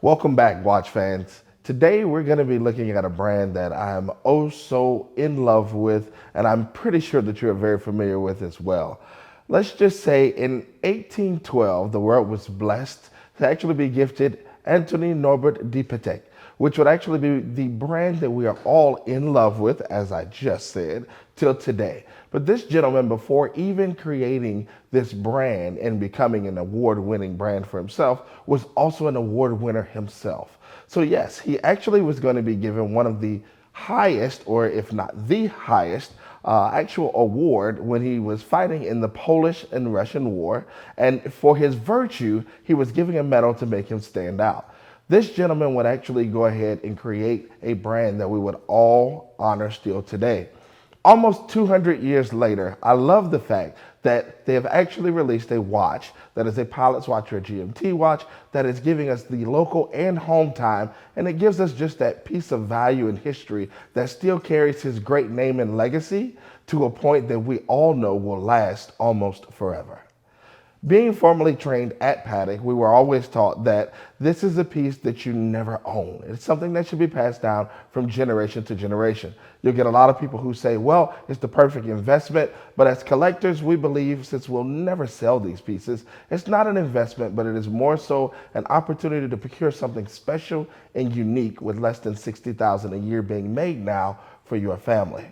Welcome back, watch fans. Today we're going to be looking at a brand that I'm oh so in love with, and I'm pretty sure that you're very familiar with as well. Let's just say in 1812, the world was blessed to actually be gifted Anthony Norbert de Patek, which would actually be the brand that we are all in love with, as I just said, till today. But this gentleman, before even creating this brand and becoming an award-winning brand for himself, was also an award winner himself. So yes, he actually was going to be given one of the highest, or if not the highest, actual award when he was fighting in the Polish and Russian War. And for his virtue, he was giving a medal to make him stand out. This gentleman would actually go ahead and create a brand that we would all honor still today. Almost 200 years later, I love the fact that they have actually released a watch that is a pilot's watch or a GMT watch that is giving us the local and home time, and it gives us just that piece of value and history that still carries his great name and legacy to a point that we all know will last almost forever. Being formally trained at Patek, we were always taught that this is a piece that you never own. It's something that should be passed down from generation to generation. You'll get a lot of people who say, well, it's the perfect investment, but as collectors, we believe since we'll never sell these pieces, it's not an investment, but it is more so an opportunity to procure something special and unique with less than $60,000 a year being made now for your family.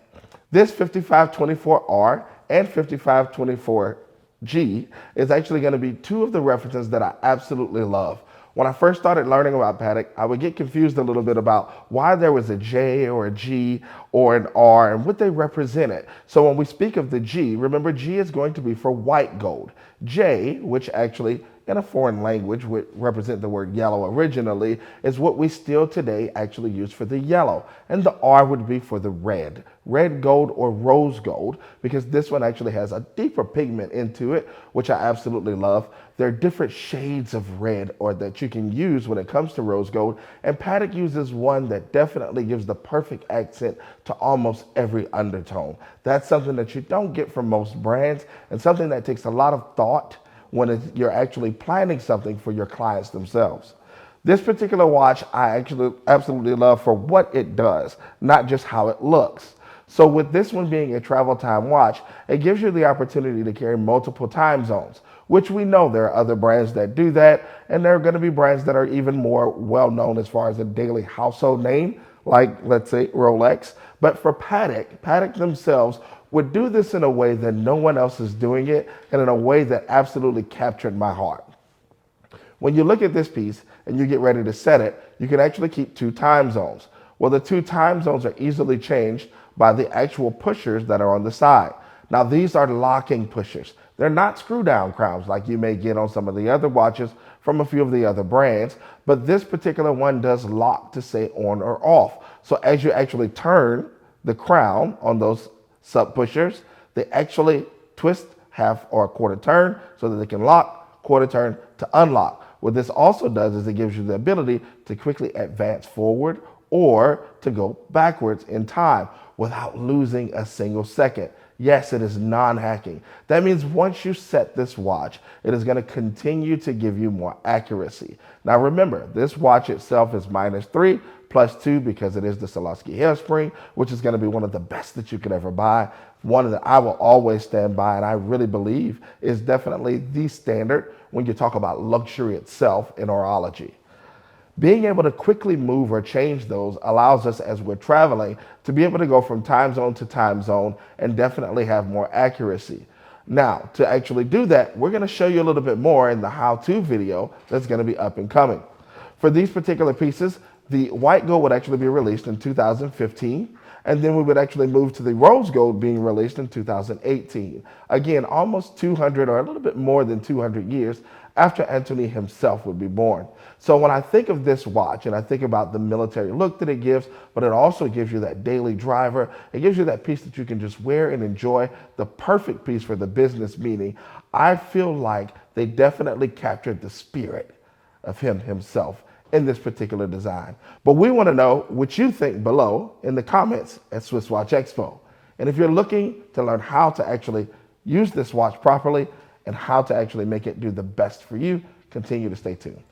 This 5524R and 5524G is actually going to be two of the references that I absolutely love. When I first started learning about Patek, I would get confused a little bit about why there was a J or a G or an R and what they represented. So when we speak of the G, remember G is going to be for white gold. J, which actually in a foreign language would represent the word yellow originally, is what we still today actually use for the yellow. And the R would be for the red gold or rose gold, because this one actually has a deeper pigment into it, which I absolutely love. There are different shades of red or that you can use when it comes to rose gold, and Patek uses one that definitely gives the perfect accent to almost every undertone. That's something that you don't get from most brands, and something that takes a lot of thought when you're actually planning something for your clients themselves. This particular watch I actually absolutely love for what it does, not just how it looks. So with this one being a travel time watch, it gives you the opportunity to carry multiple time zones, which we know there are other brands that do that, and there are going to be brands that are even more well-known as far as a daily household name, like let's say Rolex. But for Patek themselves would do this in a way that no one else is doing it, and in a way that absolutely captured my heart. When you look at this piece and you get ready to set it, you can actually keep two time zones. Well, the two time zones are easily changed by the actual pushers that are on the side. Now, these are locking pushers. They're not screw down crowns like you may get on some of the other watches from a few of the other brands, but this particular one does lock to say on or off. So as you actually turn the crown on those sub pushers, they actually twist half or a quarter turn so that they can lock, quarter turn to unlock. What this also does is it gives you the ability to quickly advance forward or to go backwards in time without losing a single second. Yes, it is non-hacking. That means once you set this watch, it is going to continue to give you more accuracy. Now remember, this watch itself is -3 plus 2 because it is the Swarovski hairspring, which is going to be one of the best that you could ever buy. One that I will always stand by, and I really believe is definitely the standard when you talk about luxury itself in horology. Being able to quickly move or change those allows us, as we're traveling, to be able to go from time zone to time zone and definitely have more accuracy. Now, to actually do that, we're going to show you a little bit more in the how-to video that's going to be up and coming. For these particular pieces, the white gold would actually be released in 2015, and then we would actually move to the rose gold being released in 2018. Again, almost 200 or a little bit more than 200 years after Anthony himself would be born. So when I think of this watch and I think about the military look that it gives, but it also gives you that daily driver, it gives you that piece that you can just wear and enjoy, the perfect piece for the business meeting, I feel like they definitely captured the spirit of him himself in this particular design. But we want to know what you think below in the comments at SwissWatchExpo. And if you're looking to learn how to actually use this watch properly and how to actually make it do the best for you, continue to stay tuned.